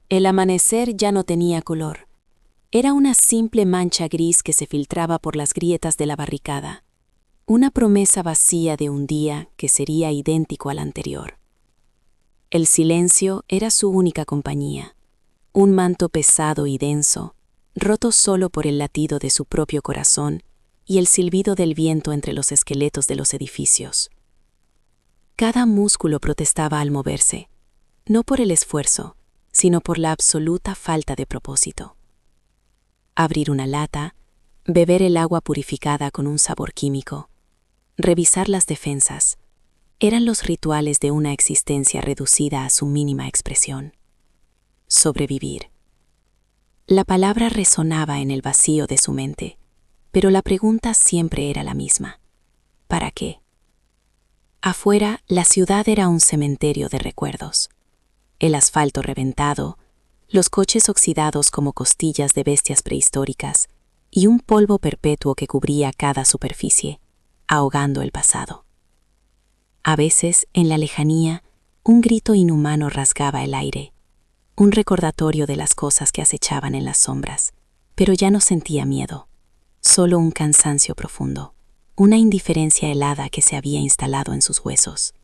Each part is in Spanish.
El amanecer ya no tenía color. Era una simple mancha gris que se filtraba por las grietas de la barricada. Una promesa vacía de un día que sería idéntico al anterior. El silencio era su única compañía. Un manto pesado y denso, roto solo por el latido de su propio corazón y el silbido del viento entre los esqueletos de los edificios. Cada músculo protestaba al moverse, no por el esfuerzo, sino por la absoluta falta de propósito. Abrir una lata, beber el agua purificada con un sabor químico, revisar las defensas, eran los rituales de una existencia reducida a su mínima expresión. Sobrevivir. La palabra resonaba en el vacío de su mente, pero la pregunta siempre era la misma. ¿Para qué? Afuera, la ciudad era un cementerio de recuerdos. El asfalto reventado, los coches oxidados como costillas de bestias prehistóricas y un polvo perpetuo que cubría cada superficie, ahogando el pasado. A veces, en la lejanía, un grito inhumano rasgaba el aire, un recordatorio de las cosas que acechaban en las sombras, pero ya no sentía miedo, solo un cansancio profundo, una indiferencia helada que se había instalado en sus huesos.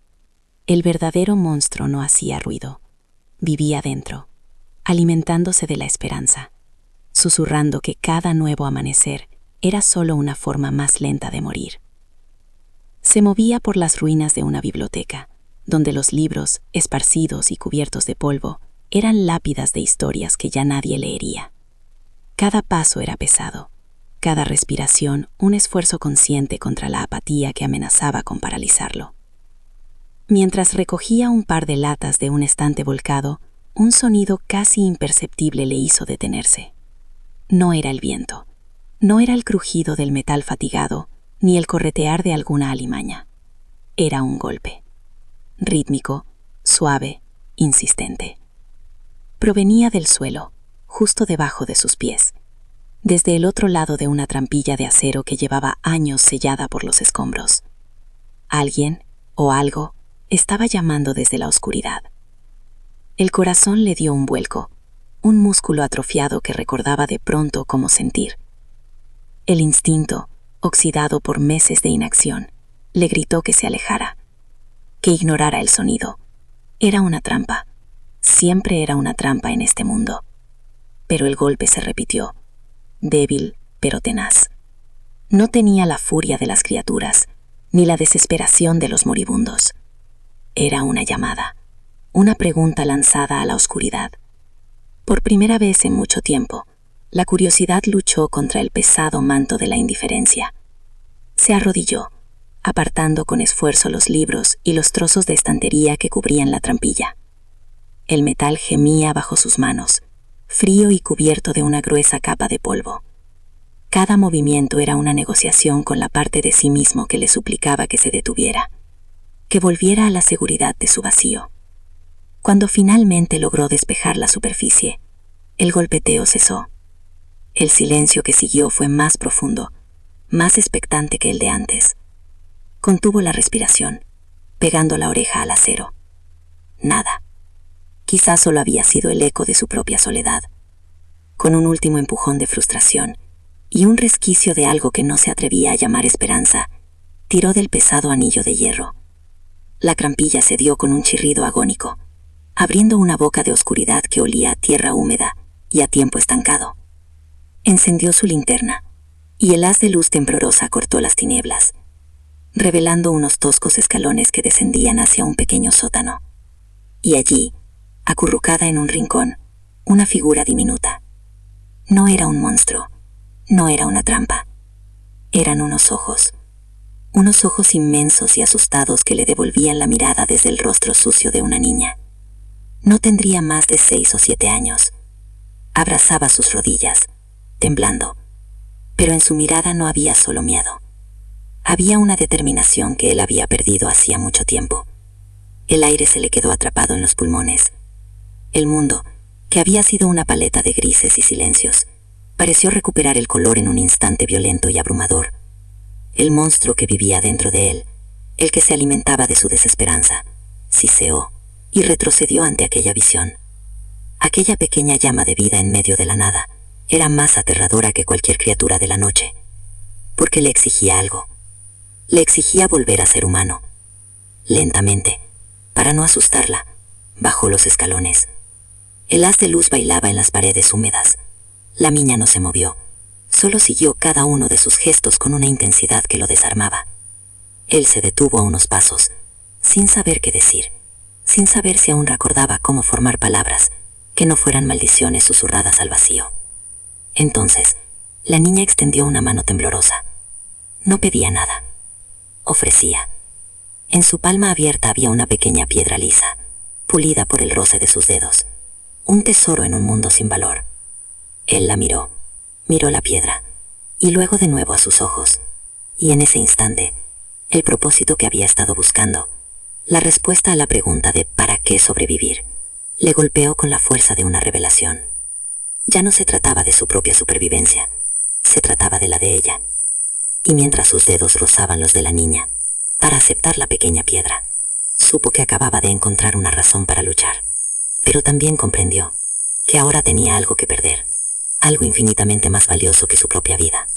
El verdadero monstruo no hacía ruido, vivía dentro, alimentándose de la esperanza, susurrando que cada nuevo amanecer era solo una forma más lenta de morir. Se movía por las ruinas de una biblioteca, donde los libros, esparcidos y cubiertos de polvo, eran lápidas de historias que ya nadie leería. Cada paso era pesado, cada respiración un esfuerzo consciente contra la apatía que amenazaba con paralizarlo. Mientras recogía un par de latas de un estante volcado, un sonido casi imperceptible le hizo detenerse. No era el viento, no era el crujido del metal fatigado, ni el corretear de alguna alimaña. Era un golpe. Rítmico, suave, insistente. Provenía del suelo, justo debajo de sus pies, desde el otro lado de una trampilla de acero que llevaba años sellada por los escombros. Alguien, o algo, estaba llamando desde la oscuridad. El corazón le dio un vuelco, un músculo atrofiado que recordaba de pronto cómo sentir. El instinto, oxidado por meses de inacción, le gritó que se alejara, que ignorara el sonido. Era una trampa. Siempre era una trampa en este mundo. Pero el golpe se repitió, débil pero tenaz. No tenía la furia de las criaturas, ni la desesperación de los moribundos. Era una llamada, una pregunta lanzada a la oscuridad. Por primera vez en mucho tiempo, la curiosidad luchó contra el pesado manto de la indiferencia. Se arrodilló, apartando con esfuerzo los libros y los trozos de estantería que cubrían la trampilla. El metal gemía bajo sus manos, frío y cubierto de una gruesa capa de polvo. Cada movimiento era una negociación con la parte de sí mismo que le suplicaba que se detuviera, que volviera a la seguridad de su vacío. Cuando finalmente logró despejar la superficie, el golpeteo cesó. El silencio que siguió fue más profundo, más expectante que el de antes. Contuvo la respiración, pegando la oreja al acero. Nada. Quizás solo había sido el eco de su propia soledad. Con un último empujón de frustración y un resquicio de algo que no se atrevía a llamar esperanza, tiró del pesado anillo de hierro. La trampilla se dio con un chirrido agónico, abriendo una boca de oscuridad que olía a tierra húmeda y a tiempo estancado. Encendió su linterna, y el haz de luz temblorosa cortó las tinieblas, revelando unos toscos escalones que descendían hacia un pequeño sótano. Y allí, acurrucada en un rincón, una figura diminuta. No era un monstruo, no era una trampa. Eran unos ojos inmensos y asustados que le devolvían la mirada desde el rostro sucio de una niña. No tendría más de 6 o 7 años. Abrazaba sus rodillas, temblando, pero en su mirada no había solo miedo. Había una determinación que él había perdido hacía mucho tiempo. El aire se le quedó atrapado en los pulmones. El mundo, que había sido una paleta de grises y silencios, pareció recuperar el color en un instante violento y abrumador. El monstruo que vivía dentro de él, el que se alimentaba de su desesperanza, siseó y retrocedió ante aquella visión. Aquella pequeña llama de vida en medio de la nada era más aterradora que cualquier criatura de la noche, porque le exigía algo. Le exigía volver a ser humano. Lentamente, para no asustarla, bajó los escalones. El haz de luz bailaba en las paredes húmedas. La niña no se movió, solo siguió cada uno de sus gestos con una intensidad que lo desarmaba. Él se detuvo a unos pasos, sin saber qué decir, sin saber si aún recordaba cómo formar palabras que no fueran maldiciones susurradas al vacío. Entonces, la niña extendió una mano temblorosa. No pedía nada. Ofrecía. En su palma abierta había una pequeña piedra lisa, pulida por el roce de sus dedos. Un tesoro en un mundo sin valor. Él la miró la piedra, y luego de nuevo a sus ojos. Y en ese instante, el propósito que había estado buscando, la respuesta a la pregunta de ¿para qué sobrevivir?, le golpeó con la fuerza de una revelación. Ya no se trataba de su propia supervivencia, se trataba de la de ella. Y mientras sus dedos rozaban los de la niña, para aceptar la pequeña piedra, supo que acababa de encontrar una razón para luchar. Pero también comprendió que ahora tenía algo que perder, algo infinitamente más valioso que su propia vida.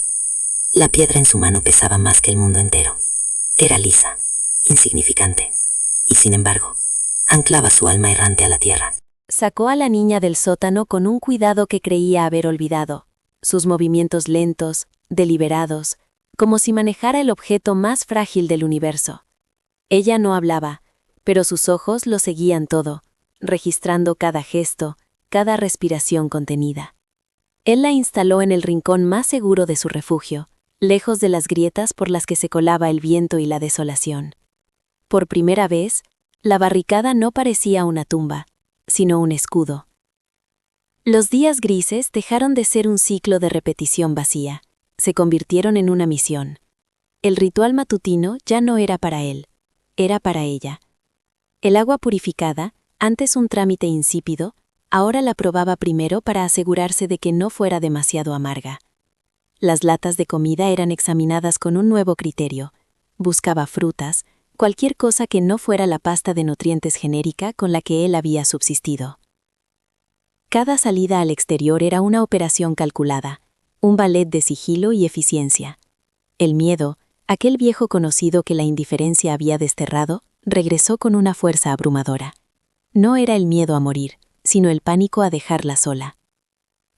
La piedra en su mano pesaba más que el mundo entero. Era lisa, insignificante, y sin embargo, anclaba su alma errante a la tierra. Sacó a la niña del sótano con un cuidado que creía haber olvidado, sus movimientos lentos, deliberados, como si manejara el objeto más frágil del universo. Ella no hablaba, pero sus ojos lo seguían todo, registrando cada gesto, cada respiración contenida. Él la instaló en el rincón más seguro de su refugio, lejos de las grietas por las que se colaba el viento y la desolación. Por primera vez, la barricada no parecía una tumba, sino un escudo. Los días grises dejaron de ser un ciclo de repetición vacía, se convirtieron en una misión. El ritual matutino ya no era para él, era para ella. El agua purificada, antes un trámite insípido, ahora la probaba primero para asegurarse de que no fuera demasiado amarga. Las latas de comida eran examinadas con un nuevo criterio. Buscaba frutas, cualquier cosa que no fuera la pasta de nutrientes genérica con la que él había subsistido. Cada salida al exterior era una operación calculada, un ballet de sigilo y eficiencia. El miedo, aquel viejo conocido que la indiferencia había desterrado, regresó con una fuerza abrumadora. No era el miedo a morir, sino el pánico a dejarla sola.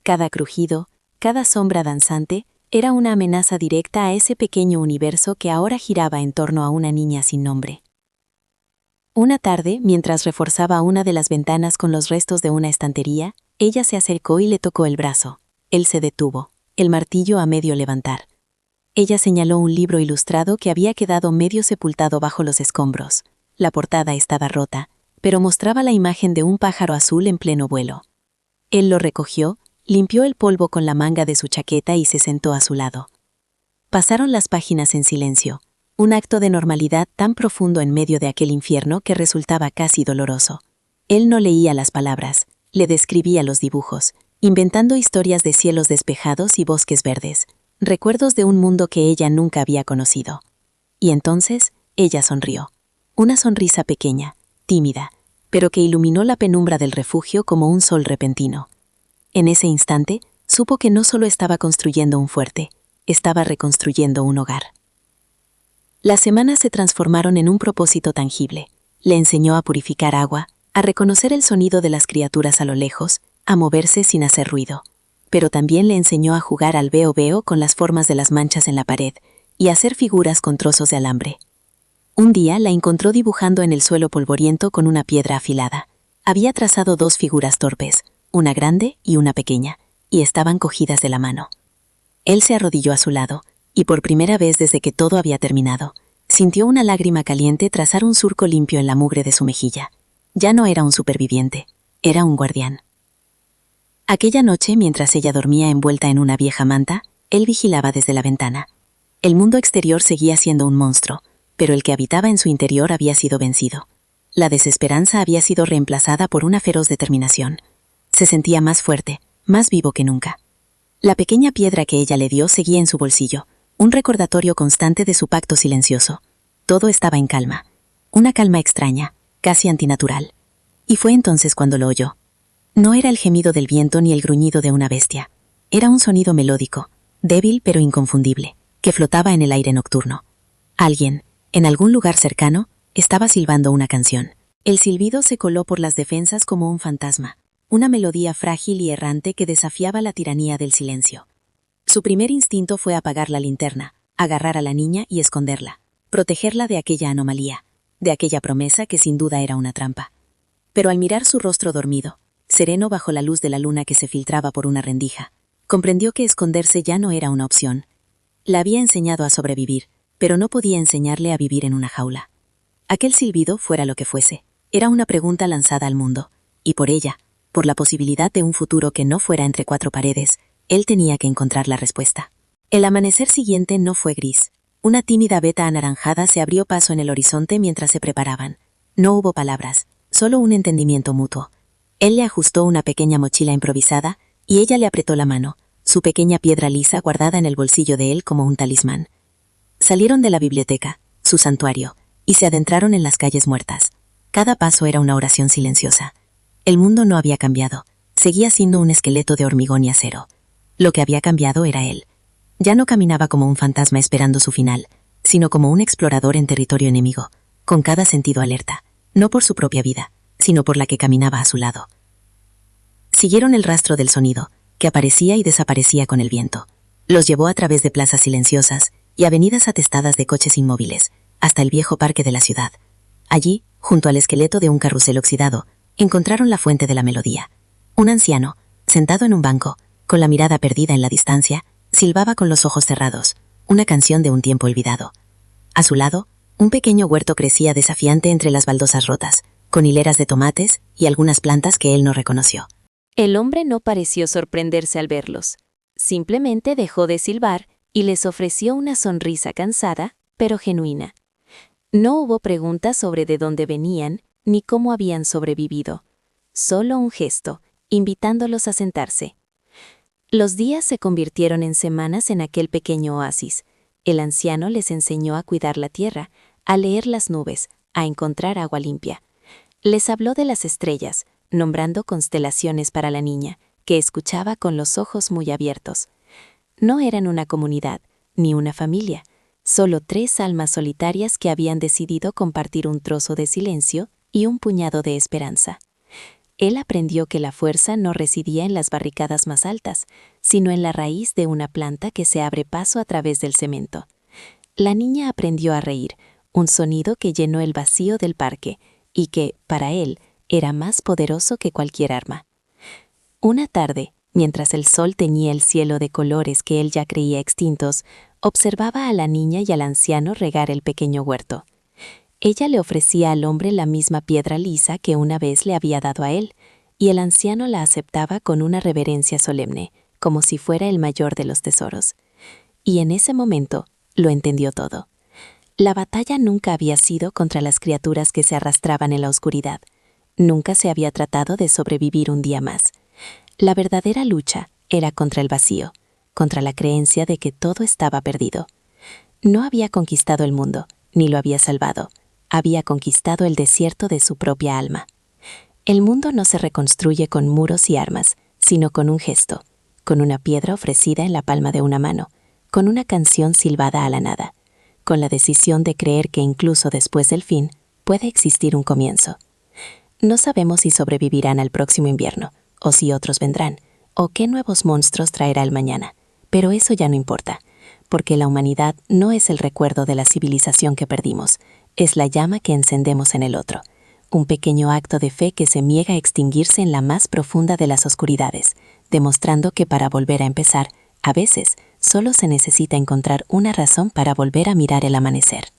Cada crujido, cada sombra danzante, era una amenaza directa a ese pequeño universo que ahora giraba en torno a una niña sin nombre. Una tarde, mientras reforzaba una de las ventanas con los restos de una estantería, ella se acercó y le tocó el brazo. Él se detuvo, el martillo a medio levantar. Ella señaló un libro ilustrado que había quedado medio sepultado bajo los escombros. La portada estaba rota, pero mostraba la imagen de un pájaro azul en pleno vuelo. Él lo recogió, limpió el polvo con la manga de su chaqueta y se sentó a su lado. Pasaron las páginas en silencio, un acto de normalidad tan profundo en medio de aquel infierno que resultaba casi doloroso. Él no leía las palabras, le describía los dibujos, inventando historias de cielos despejados y bosques verdes, recuerdos de un mundo que ella nunca había conocido. Y entonces, ella sonrió. Una sonrisa pequeña, tímida, pero que iluminó la penumbra del refugio como un sol repentino. En ese instante, supo que no solo estaba construyendo un fuerte, estaba reconstruyendo un hogar. Las semanas se transformaron en un propósito tangible. Le enseñó a purificar agua, a reconocer el sonido de las criaturas a lo lejos, a moverse sin hacer ruido. Pero también le enseñó a jugar al veo-veo con las formas de las manchas en la pared y a hacer figuras con trozos de alambre. Un día la encontró dibujando en el suelo polvoriento con una piedra afilada. Había trazado dos figuras torpes, una grande y una pequeña, y estaban cogidas de la mano. Él se arrodilló a su lado, y por primera vez desde que todo había terminado, sintió una lágrima caliente trazar un surco limpio en la mugre de su mejilla. Ya no era un superviviente, era un guardián. Aquella noche, mientras ella dormía envuelta en una vieja manta, él vigilaba desde la ventana. El mundo exterior seguía siendo un monstruo, pero el que habitaba en su interior había sido vencido. La desesperanza había sido reemplazada por una feroz determinación. Se sentía más fuerte, más vivo que nunca. La pequeña piedra que ella le dio seguía en su bolsillo, un recordatorio constante de su pacto silencioso. Todo estaba en calma, una calma extraña, casi antinatural. Y fue entonces cuando lo oyó. No era el gemido del viento ni el gruñido de una bestia. Era un sonido melódico, débil pero inconfundible, que flotaba en el aire nocturno. Alguien, en algún lugar cercano, estaba silbando una canción. El silbido se coló por las defensas como un fantasma, una melodía frágil y errante que desafiaba la tiranía del silencio. Su primer instinto fue apagar la linterna, agarrar a la niña y esconderla, protegerla de aquella anomalía, de aquella promesa que sin duda era una trampa. Pero al mirar su rostro dormido, sereno bajo la luz de la luna que se filtraba por una rendija, comprendió que esconderse ya no era una opción. La había enseñado a sobrevivir, pero no podía enseñarle a vivir en una jaula. Aquel silbido, fuera lo que fuese, era una pregunta lanzada al mundo, y por ella, por la posibilidad de un futuro que no fuera entre cuatro paredes, él tenía que encontrar la respuesta. El amanecer siguiente no fue gris. Una tímida veta anaranjada se abrió paso en el horizonte mientras se preparaban. No hubo palabras, solo un entendimiento mutuo. Él le ajustó una pequeña mochila improvisada y ella le apretó la mano, su pequeña piedra lisa guardada en el bolsillo de él como un talismán. Salieron de la biblioteca, su santuario, y se adentraron en las calles muertas. Cada paso era una oración silenciosa. El mundo no había cambiado, seguía siendo un esqueleto de hormigón y acero. Lo que había cambiado era él. Ya no caminaba como un fantasma esperando su final, sino como un explorador en territorio enemigo, con cada sentido alerta, no por su propia vida, sino por la que caminaba a su lado. Siguieron el rastro del sonido, que aparecía y desaparecía con el viento. Los llevó a través de plazas silenciosas y avenidas atestadas de coches inmóviles, hasta el viejo parque de la ciudad. Allí, junto al esqueleto de un carrusel oxidado, encontraron la fuente de la melodía. Un anciano, sentado en un banco, con la mirada perdida en la distancia, silbaba con los ojos cerrados, una canción de un tiempo olvidado. A su lado, un pequeño huerto crecía desafiante entre las baldosas rotas, con hileras de tomates y algunas plantas que él no reconoció. El hombre no pareció sorprenderse al verlos. Simplemente dejó de silbar y les ofreció una sonrisa cansada, pero genuina. No hubo preguntas sobre de dónde venían ni cómo habían sobrevivido. Solo un gesto, invitándolos a sentarse. Los días se convirtieron en semanas en aquel pequeño oasis. El anciano les enseñó a cuidar la tierra, a leer las nubes, a encontrar agua limpia. Les habló de las estrellas, nombrando constelaciones para la niña, que escuchaba con los ojos muy abiertos. No eran una comunidad, ni una familia, solo 3 almas solitarias que habían decidido compartir un trozo de silencio y un puñado de esperanza. Él aprendió que la fuerza no residía en las barricadas más altas, sino en la raíz de una planta que se abre paso a través del cemento. La niña aprendió a reír, un sonido que llenó el vacío del parque y que, para él, era más poderoso que cualquier arma. Una tarde, mientras el sol teñía el cielo de colores que él ya creía extintos, observaba a la niña y al anciano regar el pequeño huerto. Ella le ofrecía al hombre la misma piedra lisa que una vez le había dado a él, y el anciano la aceptaba con una reverencia solemne, como si fuera el mayor de los tesoros. Y en ese momento lo entendió todo. La batalla nunca había sido contra las criaturas que se arrastraban en la oscuridad. Nunca se había tratado de sobrevivir un día más. La verdadera lucha era contra el vacío, contra la creencia de que todo estaba perdido. No había conquistado el mundo, ni lo había salvado. Había conquistado el desierto de su propia alma. El mundo no se reconstruye con muros y armas, sino con un gesto, con una piedra ofrecida en la palma de una mano, con una canción silbada a la nada, con la decisión de creer que incluso después del fin puede existir un comienzo. No sabemos si sobrevivirán al próximo invierno, o si otros vendrán, o qué nuevos monstruos traerá el mañana, pero eso ya no importa, porque la humanidad no es el recuerdo de la civilización que perdimos, es la llama que encendemos en el otro, un pequeño acto de fe que se niega a extinguirse en la más profunda de las oscuridades, demostrando que para volver a empezar, a veces, solo se necesita encontrar una razón para volver a mirar el amanecer.